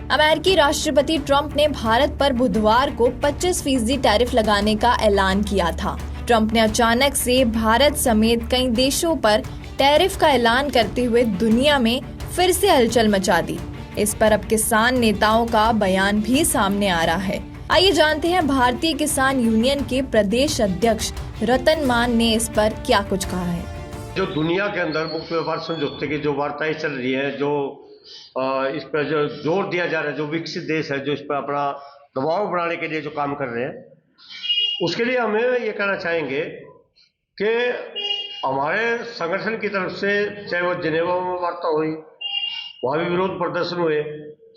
अमेरिकी राष्ट्रपति ट्रंप ने भारत पर बुधवार को 25% टैरिफ लगाने का ऐलान किया था। ट्रंप ने अचानक से भारत समेत कई देशों पर टैरिफ का ऐलान करते हुए दुनिया में फिर से हलचल मचा दी। इस पर अब किसान नेताओं का बयान भी सामने आ रहा है। आइए जानते हैं भारतीय किसान यूनियन के प्रदेश अध्यक्ष रतन मान ने इस पर क्या कुछ कहा है। जो दुनिया के अंदर मुक्त व्यापार समझौते की जो वार्ताएं चल रही है, जो इस पर जो जोर दिया जा रहा है, जो विकसित देश है जो इस पर अपना दबाव बढ़ाने के लिए जो काम कर रहे हैं, उसके लिए हमें ये कहना चाहेंगे कि हमारे संगठन की तरफ से चाहे वो जिनेवा में वार्ता हुई, वहाँ भी विरोध प्रदर्शन हुए।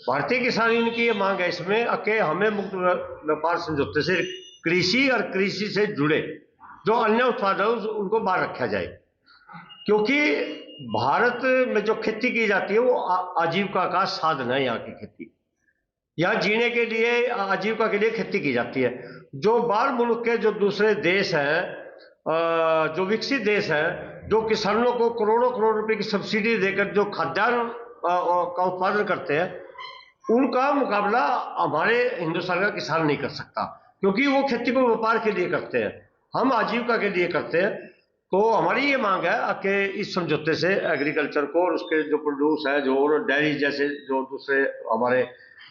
भारतीय किसान यूनियन की ये मांग है इसमें कि हमें मुक्त व्यापार समझौते से कृषि और कृषि से जुड़े जो अन्य उत्पाद है उनको बाहर रखा जाए, क्योंकि भारत में जो खेती की जाती है वो आजीविका का साधन है। यहाँ की खेती, यहाँ जीने के लिए, आजीविका के लिए खेती की जाती है। जो बाहर मुल्क के जो दूसरे देश हैं, जो विकसित देश हैं, जो किसानों को करोड़ों करोड़ रुपए की सब्सिडी देकर जो खाद्यान्न का उत्पादन करते हैं, उनका मुकाबला हमारे हिंदुस्तान का किसान नहीं कर सकता, क्योंकि वो खेती को व्यापार के लिए करते हैं, हम आजीविका के लिए करते हैं। तो हमारी ये मांग है कि इस समझौते से एग्रीकल्चर को और उसके जो प्रोड्यूस है, जो डेयरी जैसे जो दूसरे हमारे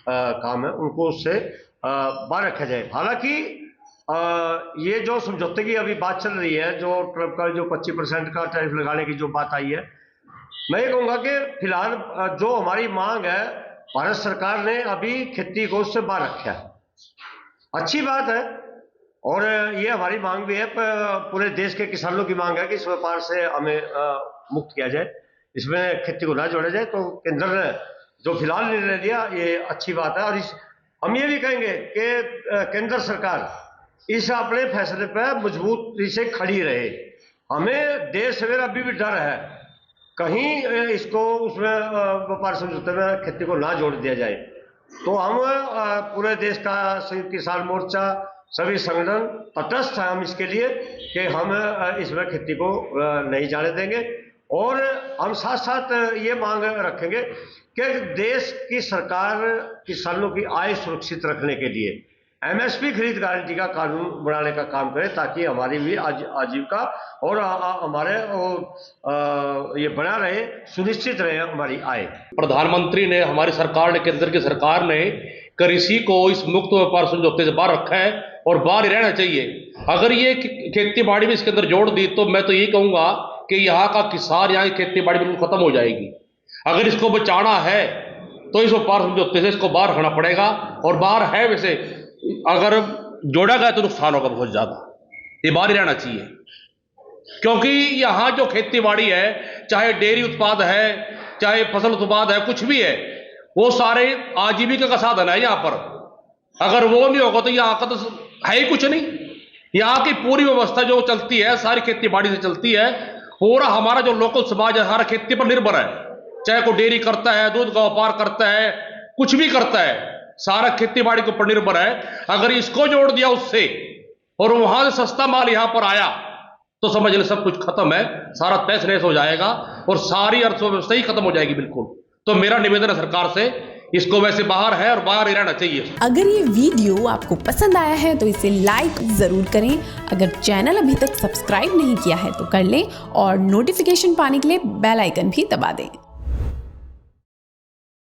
काम है, उनको उससे बाहर रखा जाए। हालांकि ये जो समझौते की अभी बात चल रही है, जो ट्रंप का जो 25% का टैरिफ लगाने की जो बात आई है, मैं ये कहूँगा कि फिलहाल जो हमारी मांग है, भारत सरकार ने अभी खेती को उससे बाहर रखा है, अच्छी बात है। और ये हमारी मांग भी है, पूरे देश के किसानों की मांग है कि इस व्यापार से हमें मुक्त किया जाए, इसमें खेती को ना जोड़ा जाए। तो केंद्र ने जो फिलहाल निर्णय दिया ये अच्छी बात है। और हम ये भी कहेंगे कि केंद्र सरकार इस अपने फैसले पर मजबूती से खड़ी रहे। हमें देर सवेर अभी भी डर है कहीं इसको उसमें व्यापार समझौते में खेती को ना जोड़ दिया जाए। तो हम पूरे देश का संयुक्त किसान मोर्चा, सभी संगठन तटस्थ हैं हम इसके लिए कि हम इसमें खेती को नहीं जाने देंगे। और हम साथ साथ ये मांग रखेंगे कि देश की सरकार किसानों की आय सुरक्षित रखने के लिए एमएसपी खरीद गारंटी का कानून बनाने का काम करे, ताकि हमारी भी आजीविका और हमारे ये बना रहे, सुनिश्चित रहे हमारी आय। प्रधानमंत्री ने, हमारी सरकार ने, केंद्र की सरकार ने कृषि को इस मुक्त व्यापार समझौते से बाहर रखा है और बाहर ही रहना चाहिए। अगर ये खेती बाड़ी में इसके अंदर जोड़ दी तो मैं तो ये कहूँगा कि यहाँ का किसान, यहाँ की खेती बाड़ी बिल्कुल खत्म हो जाएगी। अगर इसको बचाना है तो इस व्यापार समझौते से इसको बाहर रखना पड़ेगा। और बाहर है, वैसे अगर जोड़ा गया तो नुकसान होगा बहुत ज्यादा, ये बाहर ही रहना चाहिए। क्योंकि यहाँ जो खेती बाड़ी है, चाहे डेयरी उत्पाद है, चाहे फसल उत्पाद है, कुछ भी है, वो सारे आजीविका का साधन है यहाँ पर। अगर वो नहीं होगा तो यहाँ का तो है ही कुछ नहीं। यहाँ की पूरी व्यवस्था जो चलती है सारी खेती बाड़ी से चलती है। पूरा हमारा जो लोकल समाज है सारा खेती पर निर्भर है, चाहे कोई डेयरी करता है, दूध का व्यापार करता है, कुछ भी करता है, सारा खेती बाड़ी के ऊपर निर्भर है। अगर इसको जोड़ दिया उससे और वहां से सस्ता माल यहां पर आया तो समझ ले सब कुछ खत्म है, सारा तहस नहस हो जाएगा और सारी अर्थव्यवस्था ही खत्म हो जाएगी बिल्कुल। तो मेरा निवेदन है सरकार से, इसको वैसे बाहर है और बाहर ही रहना चाहिए। अगर ये वीडियो आपको पसंद आया है तो इसे लाइक जरूर करें। अगर चैनल अभी तक सब्सक्राइब नहीं किया है तो कर लें और नोटिफिकेशन पाने के लिए बेल आइकन भी दबा दें।